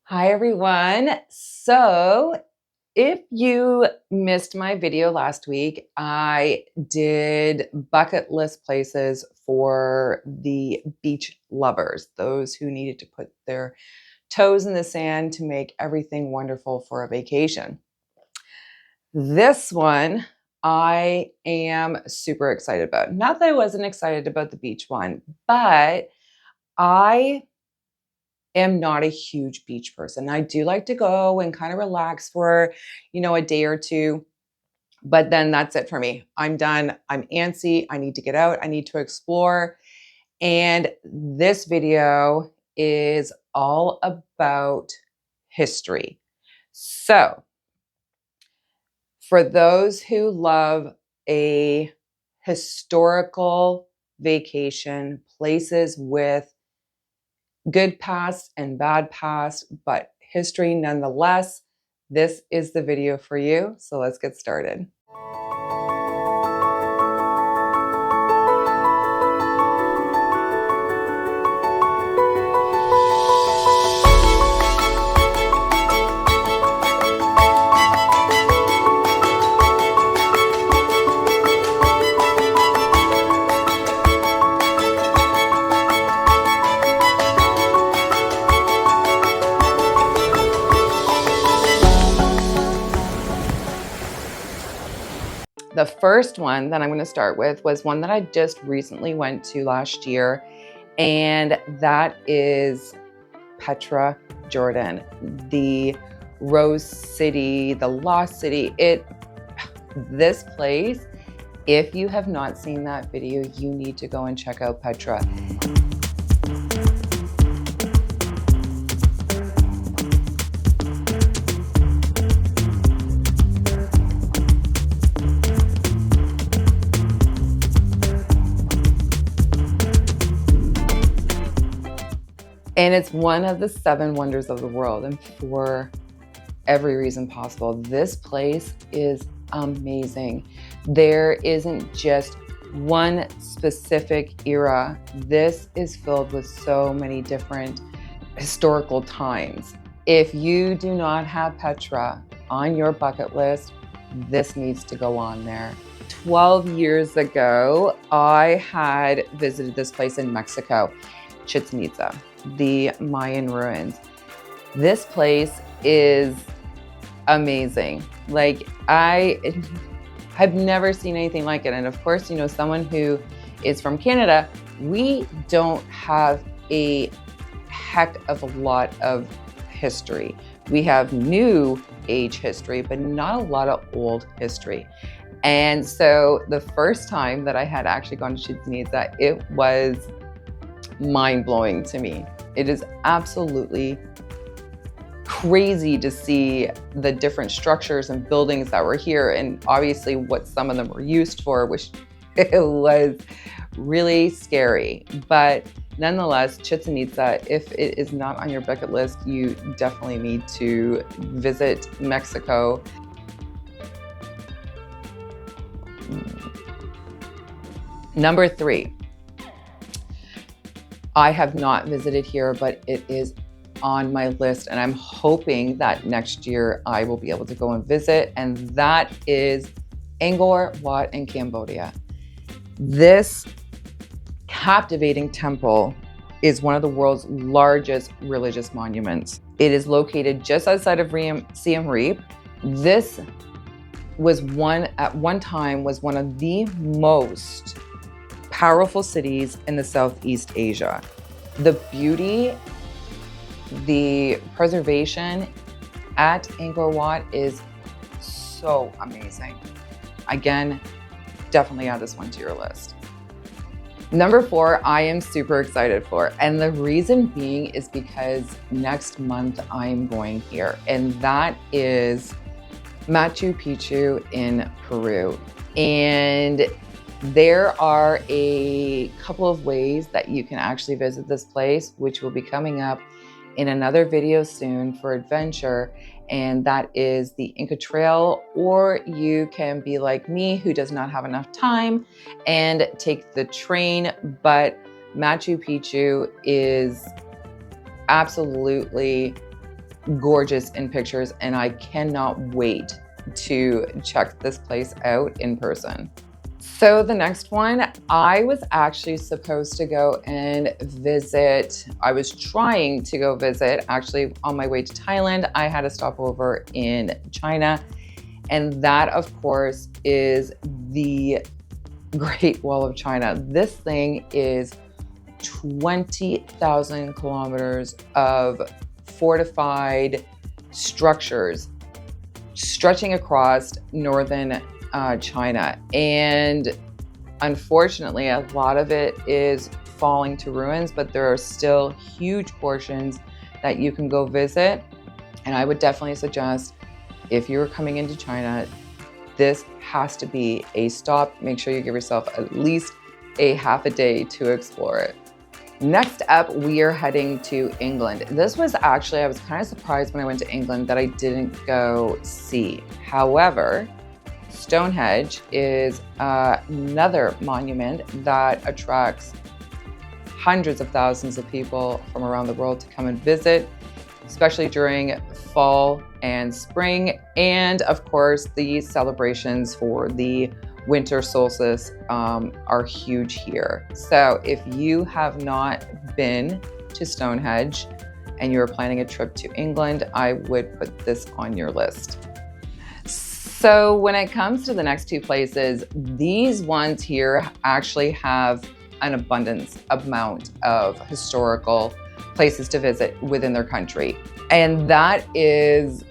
Hi, everyone. So, if you missed my video last week, I did bucket list places for the beach lovers, those who needed to put their toes in the sand to make everything wonderful for a vacation. This one I am super excited about. Not that I wasn't excited about the beach one, but I am not a huge beach person. I do like to go and kind of relax for, a day or two, but then that's it for me. I'm done. I'm antsy. I need to get out. I need to explore. And this video is all about history. So, for those who love a historical vacation, places with good past and bad past, but history nonetheless, this is the video for you. So let's get started. The first one that I'm going to start with was one that I just recently went to last year, and that is Petra, Jordan, the Rose City, the Lost City. This place, if you have not seen that video, you need to go and check out Petra. And it's one of the 7 wonders of the world. And for every reason possible, this place is amazing. There isn't just one specific era. This is filled with so many different historical times. If you do not have Petra on your bucket list, this needs to go on there. 12 years ago, I had visited this place in Mexico, Chichen Itza, the Mayan ruins. This place is amazing. Like, I've never seen anything like it. And of course, someone who is from Canada, we don't have a heck of a lot of history. We have new age history, but not a lot of old history. And so the first time that I had actually gone to Chichen Itza, it was mind-blowing to me. It is absolutely crazy to see the different structures and buildings that were here, and obviously what some of them were used for, which it was really scary. But nonetheless, Chichen Itza, if it is not on your bucket list, you definitely need to visit Mexico. Number 3. I have not visited here, but it is on my list, and I'm hoping that next year I will be able to go and visit, and that is Angkor Wat in Cambodia. This captivating temple is one of the world's largest religious monuments. It is located just outside of Siem Reap. This was at one time one of the most powerful cities in the Southeast Asia. The beauty, the preservation at Angkor Wat is so amazing. Again, definitely add this one to your list. Number 4, I am super excited for, and the reason being is because next month I'm going here, and that is Machu Picchu in Peru. And there are a couple of ways that you can actually visit this place, which will be coming up in another video soon for adventure, and that is the Inca Trail, or you can be like me who does not have enough time and take the train. But Machu Picchu is absolutely gorgeous in pictures, and I cannot wait to check this place out in person. So the next one, I was actually supposed to go and visit. I was trying to go visit, actually on my way to Thailand. I had a stopover in China, and that of course is the Great Wall of China. This thing is 20,000 kilometers of fortified structures stretching across northern China. And unfortunately, a lot of it is falling to ruins, but there are still huge portions that you can go visit. And I would definitely suggest, if you're coming into China, this has to be a stop. Make sure you give yourself at least a half a day to explore it. Next up, we are heading to England. This was actually, I was kind of surprised when I went to England that I didn't go see. However, Stonehenge is another monument that attracts hundreds of thousands of people from around the world to come and visit, especially during fall and spring. And of course, the celebrations for the winter solstice are huge here. So if you have not been to Stonehenge and you're planning a trip to England, I would put this on your list. So when it comes to the next two places, these ones here actually have an abundance amount of historical places to visit within their country. And that is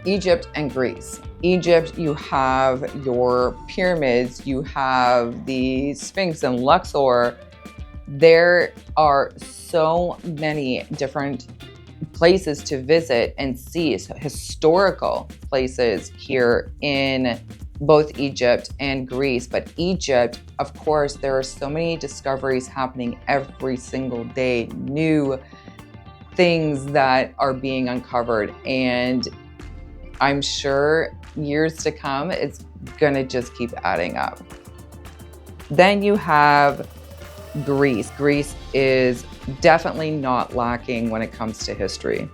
Egypt and Greece. Egypt, you have your pyramids, you have the Sphinx and Luxor. There are so many different places to visit and see, historical places here in both Egypt and Greece. But Egypt, of course, there are so many discoveries happening every single day, new things that are being uncovered. And I'm sure years to come, it's gonna just keep adding up. Then you have Greece. Greece is definitely not lacking when it comes to history.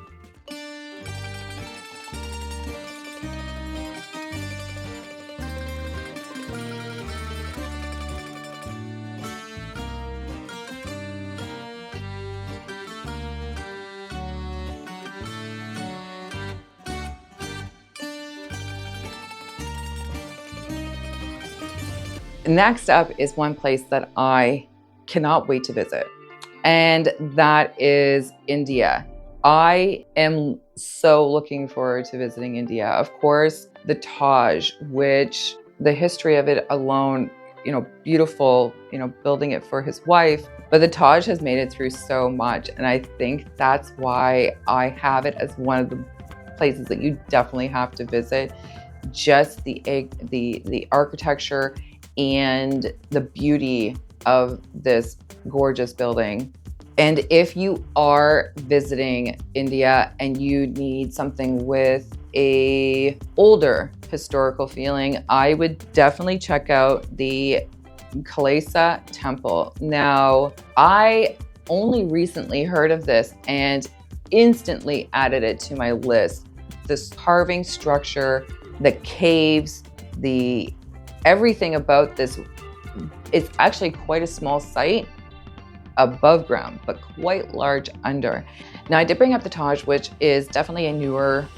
Next up is one place that I cannot wait to visit, and that is India. I am so looking forward to visiting India. Of course, the Taj, which the history of it alone, beautiful, building it for his wife. But the Taj has made it through so much, and I think that's why I have it as one of the places that you definitely have to visit. Just the architecture and the beauty of this gorgeous building. And if you are visiting India and you need something with a older historical feeling, I would definitely check out the Kalesa Temple. Now, I only recently heard of this and instantly added it to my list. This carving structure, the caves, everything about this, it's actually quite a small site above ground, but quite large under. Now, I did bring up the Taj, which is definitely a newer,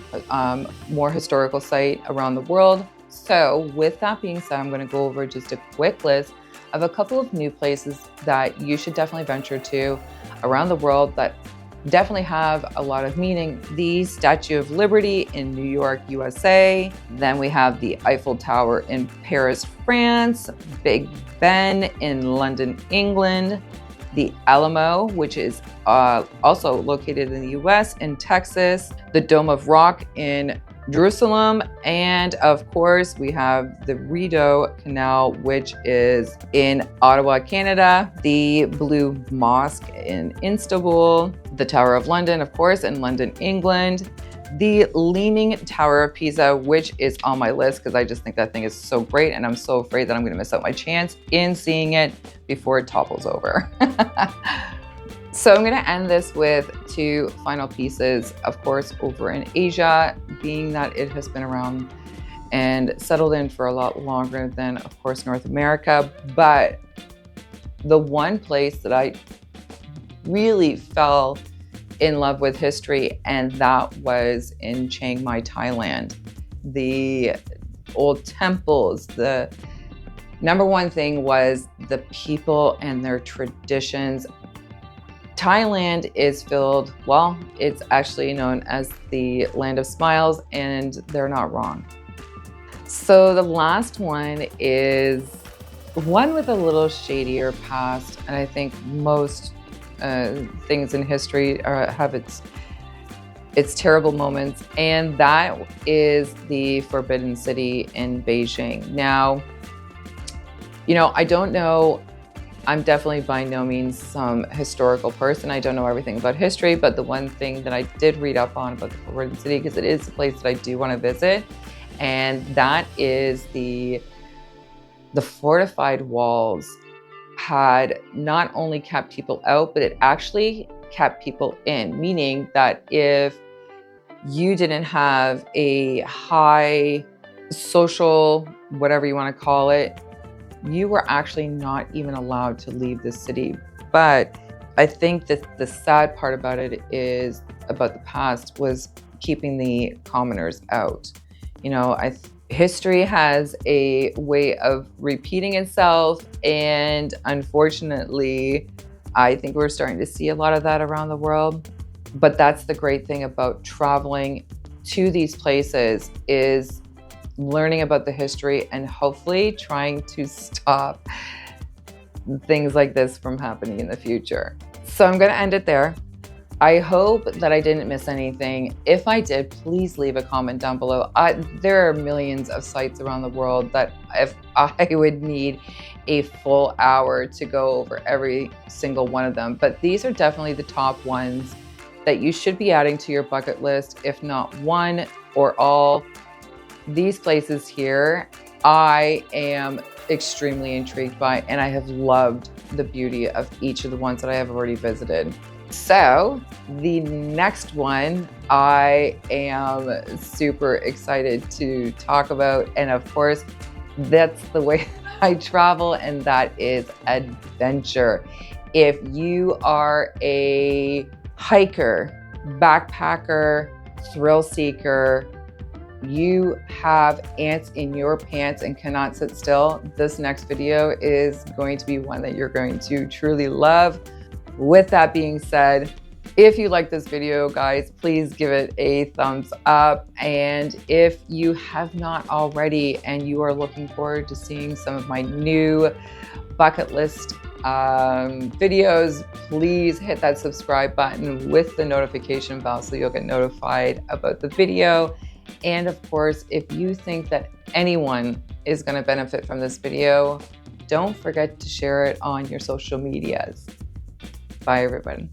more historical site around the world. So with that being said, I'm going to go over just a quick list of a couple of new places that you should definitely venture to around the world that definitely have a lot of meaning. The Statue of Liberty in New York, USA. Then we have the Eiffel Tower in Paris, France. Big Ben in London, England. The Alamo, which is also located in the US, in Texas. The Dome of Rock in Jerusalem. And of course, we have the Rideau Canal, which is in Ottawa, Canada. The Blue Mosque in Istanbul. The Tower of London, of course, in London, England. The Leaning Tower of Pisa, which is on my list because I just think that thing is so great, and I'm so afraid that I'm going to miss out my chance in seeing it before it topples over. So I'm going to end this with two final pieces, of course, over in Asia, being that it has been around and settled in for a lot longer than, of course, North America. But the one place that I really fell in love with history, and that was in Chiang Mai, Thailand. The old temples, the number one thing was the people and their traditions. Thailand is filled, well, it's actually known as the land of smiles, and they're not wrong. So the last one is one with a little shadier past, and I think most things in history have its terrible moments, and that is the Forbidden City in Beijing. Now, you know, I don't know, I'm definitely by no means some historical person. I don't know everything about history, but the one thing that I did read up on about the Forbidden City, because it is a place that I do want to visit, and that is the fortified walls had not only kept people out, but it actually kept people in, meaning that if you didn't have a high social, whatever you want to call it, you were actually not even allowed to leave the city. But I think that the sad part about it is, about the past, was keeping the commoners out. You know, history has a way of repeating itself, and unfortunately, I think we're starting to see a lot of that around the world. But that's the great thing about traveling to these places, is learning about the history and hopefully trying to stop things like this from happening in the future. So I'm going to end it there. I hope that I didn't miss anything. If I did, please leave a comment down below. There are millions of sites around the world that if I would need a full hour to go over every single one of them. But these are definitely the top ones that you should be adding to your bucket list, if not one or all. These places here, I am extremely intrigued by, and I have loved the beauty of each of the ones that I have already visited. So the next one I am super excited to talk about, and of course that's the way I travel, and that is adventure. If you are a hiker, backpacker, thrill seeker, you have ants in your pants and cannot sit still, this next video is going to be one that you're going to truly love. With that being said, if you like this video, guys, please give it a thumbs up. And if you have not already and you are looking forward to seeing some of my new bucket list videos, please hit that subscribe button with the notification bell so you'll get notified about the video. And of course, if you think that anyone is going to benefit from this video, don't forget to share it on your social medias. Bye, everybody.